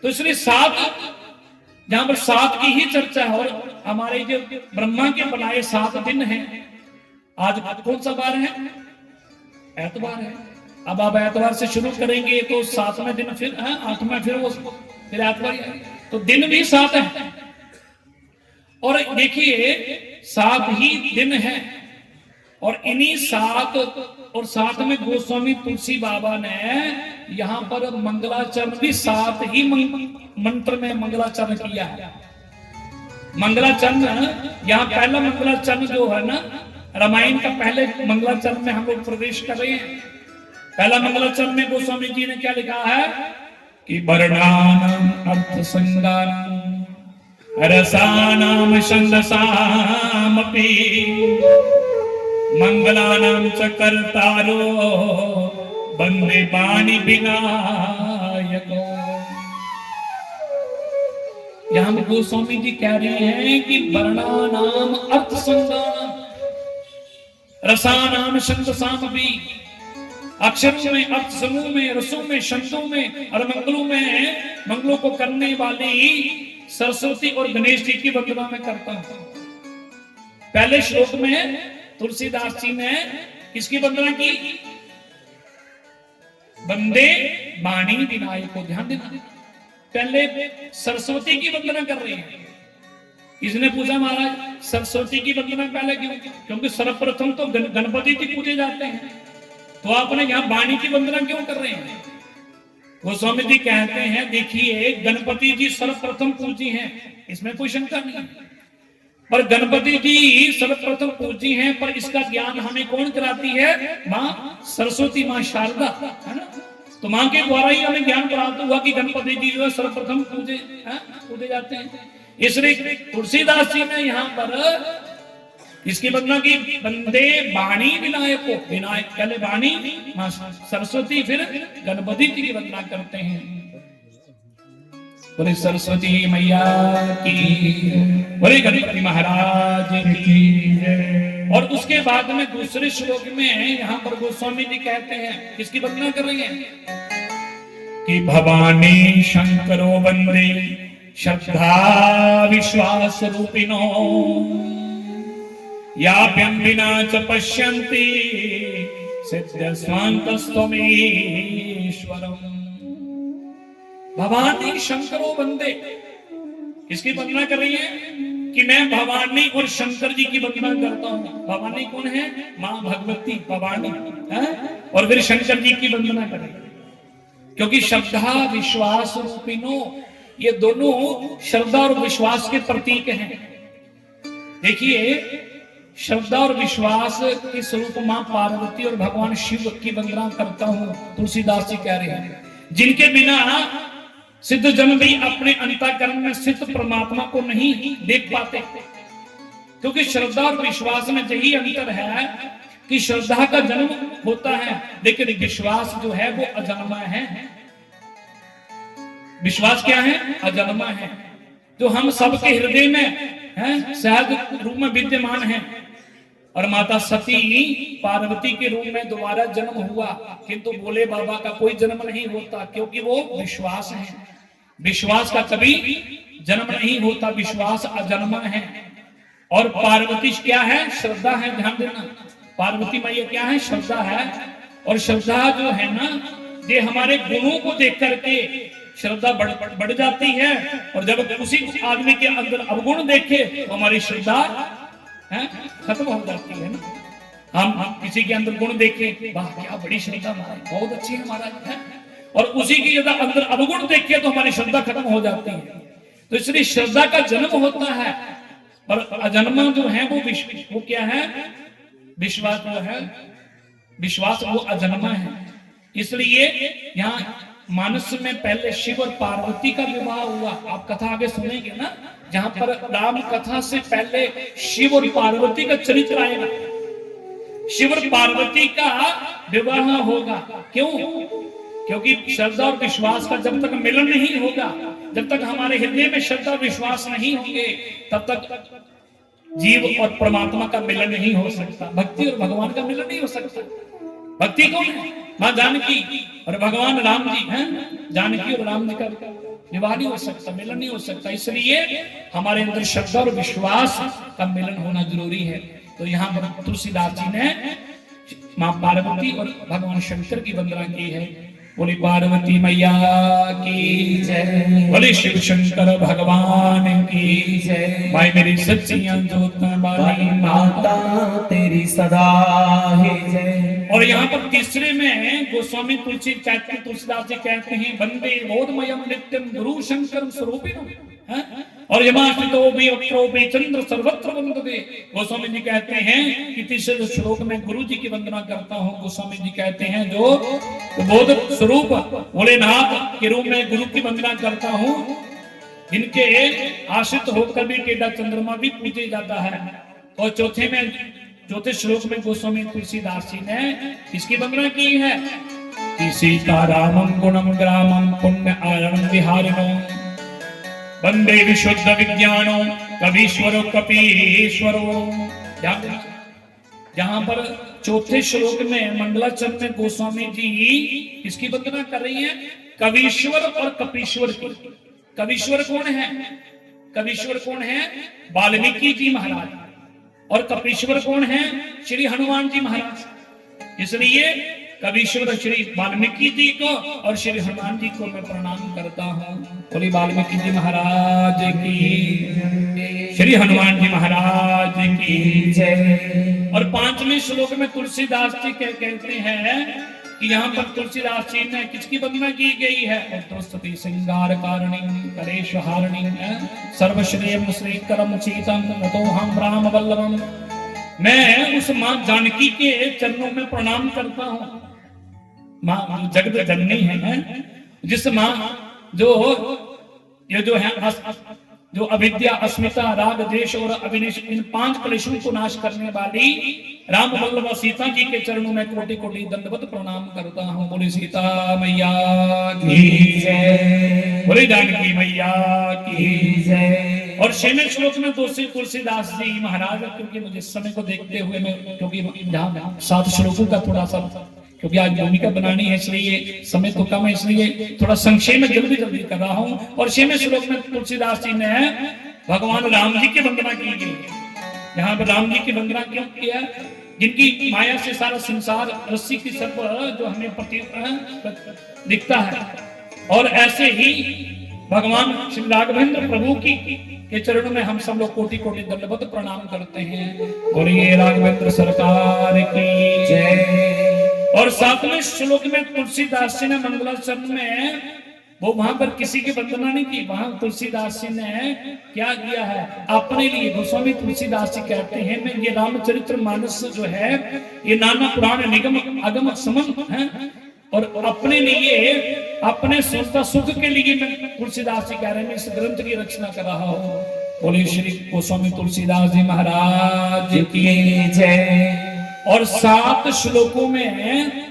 तो इसलिए 7, जहां पर 7 की ही चर्चा है। और हमारे जो ब्रह्मा के बनाए 7 दिन हैं। आज कौन सा बार है? एतवार है। अब आप एतवार से शुरू करेंगे तो 7वें दिन फिर 8वां फिर एतवार, तो दिन भी 7 है। और देखिए 7 ही दिन है। और इन्हीं 7 और 7 में गोस्वामी तुलसी बाबा ने यहाँ पर मंगलाचरण भी 7 ही मंत्र में मंगलाचरण किया है। मंगलाचरण यहाँ पहला मंगलाचरण जो है ना, रामायण का पहले मंगलाचरण में हम लोग प्रवेश कर रहे हैं। पहला मंगलाचरण में गोस्वामी जी ने क्या लिखा है कि वर्णानाम अर्थ संगानाम रसानाम छंदसामपि मंगलानाम च कर्तारो वंदे पाणि विनायको। यहां पर गोस्वामी जी कह रहे हैं कि वर्णानाम अर्थ संगानाम रसानाम छंदसामपि, अक्षरों में, अर्थ समूह में, रसों में, शब्दों में और मंगलों में, मंगलों को करने वाली सरस्वती और गणेश जी की वंदना में करता हूं। पहले श्लोक में तुलसीदास जी ने किसकी वंदना की? वंदे वाणी विनायक को। ध्यान देना, पहले सरस्वती की वंदना कर रहे हैं। इसने पूछा महाराज सरस्वती की वंदना पहले क्यों? क्योंकि सर्वप्रथम तो गणपति जी पूजे जाते हैं, तो आपने यहाँ वाणी की वंदना क्यों कर रहे हैं? गोस्वामी जी कहते हैं देखिए गणपति जी सर्वप्रथम पूजी हैं, इसमें कोई शंका नहीं है। पर गणपति जी सर्वप्रथम पूजी हैं, पर इसका ज्ञान हमें कौन कराती है? माँ सरस्वती, माँ शारदा, है ना। तो मां के द्वारा ही हमें ज्ञान प्राप्त हुआ कि गणपति जी जो है सर्वप्रथम पूजे जाते हैं। इसलिए तुलसीदास जी ने यहाँ पर इसकी वंदना की, वंदे वाणी विनायक को, विनायक पहले वाणी मां सरस्वती, फिर गणपति जी की वंदना करते हैं। बोले सरस्वती मैया की, बोले गणपति महाराज की। और उसके बाद में दूसरे श्लोक में यहाँ पर गोस्वामी जी कहते हैं, किसकी वंदना कर रहे हैं कि भवानी शंकरो वंदे श्रद्धा विश्वास रूपिणो याभ्यं विना च पश्यन्ति सिद्ध स्वान्तस्त्वमीश्वरम्। भवानी शंकरो वंदे, किसकी वंदना कर रही है कि मैं भवानी और शंकर जी की वंदना करता हूं। भवानी कौन है? मां भगवती भवानी है, और फिर शंकर जी की वंदना कर रही है, क्योंकि श्रद्धा विश्वास रूपिणो, ये दोनों श्रद्धा और विश्वास के प्रतीक हैं। देखिए, श्रद्धा और विश्वास के स्वरूप मां पार्वती और भगवान शिव की वंदना करता हूं। तुलसीदास जी कह रहे हैं, जिनके बिना सिद्ध जन भी अपने अंतःकरण में स्थित परमात्मा को नहीं देख पाते, क्योंकि श्रद्धा और विश्वास में यही अंतर है कि श्रद्धा का जन्म होता है, लेकिन विश्वास जो है वो अजन्मा है। विश्वास क्या है? अजन्मा है, जो हम सबके हृदय में है, सहज रूप में विद्यमान है। और माता सती पार्वती के रूप में दोबारा जन्म हुआ, किंतु भोले बाबा का कोई जन्म नहीं होता, क्योंकि वो विश्वास है। विश्वास का कभी जन्म नहीं होता, विश्वास अजन्मा है। और पार्वती क्या है? श्रद्धा है। ध्यान देना, पार्वती मैया क्या है? श्रद्धा है। और श्रद्धा जो है ना, ये हमारे गुणों को देख करके श्रद्धा बढ़ जाती है, और जब उसी आदमी के अंदर अवगुण देखे तो हमारी श्रद्धा खत्म हो जाती है ना। हम किसी के अंदर गुण देखें, वाह क्या बड़ी श्रद्धा महाराज, बहुत अच्छी है महाराज है, और उसी की यदि अंदर अवगुण देखे तो हमारी श्रद्धा खत्म हो जाती है। तो इसलिए श्रद्धा का जन्म होता है, और अजन्मा जो है वो क्या है? विश्वास जो है, विश्वास वो अजन्मा है। इसलिए यहाँ मानस में पहले शिव और पार्वती का विवाह हुआ। आप कथा आगे सुनेंगे ना, जहां पर राम कथा से पहले शिव और पार्वती का चरित्र आएगा। शिव और पार्वती का विवाह होगा। क्यों? क्योंकि श्रद्धा और विश्वास का जब तक मिलन नहीं होगा, जब तक हमारे हृदय में श्रद्धा विश्वास नहीं होंगे, तब तक जीव और परमात्मा का मिलन नहीं हो सकता, भक्ति और भगवान का मिलन नहीं हो सकता। भक्ति कौन है? मां जानकी और भगवान राम जी हैं। जानकी और राम जी का विवाह नहीं हो सकता, मिलन नहीं हो सकता। इसलिए हमारे अंदर श्रद्धा और विश्वास का मिलन होना जरूरी है। तो यहाँ पर तुलसीदास जी ने मां पार्वती और भगवान शंकर की वंदना की है। बोली पार्वती मैया की जय, बोले शिव शंकर भगवान की जय। भाई मेरी सच्चियां जोत वाली माता तेरी सदा है जय। और यहाँ पर तीसरे में गोस्वामी तुलसीदास जी कहते हैं, वंदे बोधमयम नित्यम गुरु शंकर स्वरूपिणो। और यमास्थितो भी अक्षरो भी चंद्र सर्वत्र वंदते। गोस्वामी जी कहते हैं कि तीसरे श्लोक में गुरु जी की वंदना करता हूँ। गोस्वामी जी कहते हैं जो बोध स्वरूप भोलेनाथ के रूप में गुरु की वंदना करता हूँ, इनके आश्रित होकर भी टेढ़ा चंद्रमा भी पूजे जाता है। और चौथे श्लोक में गोस्वामी तुलसीदास जी ने इसकी वंदना की है कि सीतारामं गुणम ग्रामं पुण्य आरणं विहारिणो वंदे विशुद्ध विज्ञानो कवीश्वरो कपीश्वरो। जहां पर चौथे श्लोक में मंगलाचरण में गोस्वामी जी इसकी वंदना कर रही हैं, कवीश्वर और कपीश्वर की। कवीश्वर कौन है? कवीश्वर कौन है? वाल्मीकि जी महाराज। और कपीश्वर कौन है? श्री हनुमान जी महाराज। इसलिए कवीश्वर श्री वाल्मीकि जी को और श्री हनुमान जी को मैं प्रणाम करता हूँ। बोली वाल्मीकि जी महाराज की, श्री हनुमान जी महाराज की जय। और 5वें श्लोक में तुलसीदास जी कहते हैं कि यहाँ पर तुलसीदास जी ने किसकी वंदना की गई है? स्तुति श्रृंगार कारिणी कलेश हारिणी सर्वश्रेयम श्रीकरम सीतम नतोहम राम वल्लभम। मैं उस मां जानकी के चरणों में प्रणाम करता हूँ। माँ जो जगत जननी है, जिस माँ जो ये जो है जो अविद्या, अस्मिता, राग, द्वेष और अभिनिवेश, इन 5 क्लेशों को नाश करने वाली राम वल्लभ सीता जी के चरणों में कोटि कोटि दंडवत प्रणाम करता हूँ। बोले सीता मैया की जय, बोले जानकी मैया की जय। और 6वें श्लोक में तुलसीदास जी महाराज, क्योंकि मुझे समय को देखते हुए मैं, क्योंकि जहाँ 7 श्लोकों का थोड़ा सा, क्योंकि आज भूमिका बनानी है इसलिए समय तो कम है, इसलिए थोड़ा संक्षेप में जल्दी जल्दी कर रहा हूँ। और 6वें श्लोक में तुलसीदास जी ने भगवान राम जी की वंदना की गई। यहाँ पर राम जी की वंदना क्यों किया? जिनकी माया से सारा संसार रस्सी की सर्प जो हमें प्रति दिखता है, और ऐसे ही भगवान श्री राघवेंद्र प्रभु की के चरणों में हम सब लोग कोटि कोटि दंडवत प्रणाम करते हैं। बोलिए राघवेंद्र सरकार की जय। और 7वें श्लोक में तुलसीदास जी ने मंगलाचरण में वो वहां पर किसी की वंदना नहीं की, वहां तुलसीदास जी ने क्या किया है अपने लिए। गोस्वामी तुलसीदास जी कहते हैं, मैं ये रामचरित्र मानस जो है ये नाना पुराण निगम अगम समन है, और अपने लिए, अपने सुखता सुख के लिए मैं, तुलसीदास जी कह रहे हैं, मैं इस ग्रंथ की रचना कर रहा हूँ। बोले श्री गोस्वामी तुलसीदास जी महाराज की जय। और 7 श्लोकों में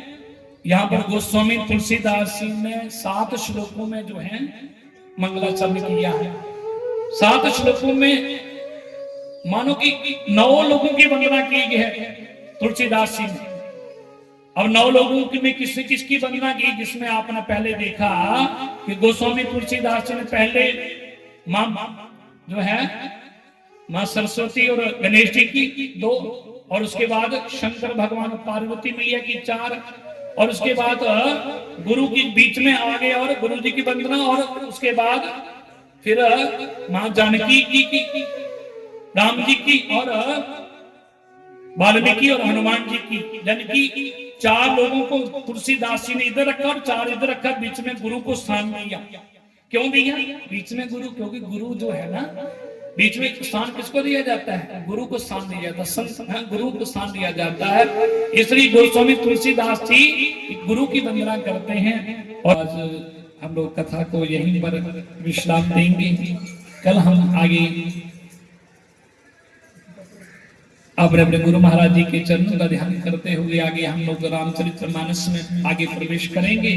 यहाँ पर गोस्वामी तुलसीदास जी ने 7 श्लोकों में जो है मंगलाचरण किया है। 7 श्लोकों में मानो कि 9 लोगों की वंदना की गई है तुलसीदास जी ने। अब 9 लोगों की में किसने किसकी वंदना की, जिसमें आपने पहले देखा कि गोस्वामी तुलसीदास जी ने पहले मां जो है मां सरस्वती और गणेश जी की 2, और उसके बाद शंकर भगवान पार्वती मैया की 4, और उसके बाद गुरु की बीच में आ गए और गुरु जी की वंदना, और उसके बाद फिर मां जानकी जी की, राम जी की, और वाल्मीकि और हनुमान जी की, यानी कि 4 लोगों को तुलसीदास जी ने इधर रखा और 4 इधर रखा, बीच में गुरु को स्थान दिया। क्यों दिया बीच में गुरु? क्योंकि गुरु जो है ना, बीच में स्थान किसको दिया जाता है? गुरु को स्थान दिया जाता है, संत गुरु को स्थान दिया जाता है। इसलिए गोस्वामी तुलसीदास जी गुरु की वंदना करते हैं। और आज हम लोग कथा को यहीं पर विश्राम देंगे। कल हम आगे अपने अपने गुरु महाराज जी के चरणों का ध्यान करते हुए आगे हम लोग रामचरितमानस में आगे प्रवेश करेंगे।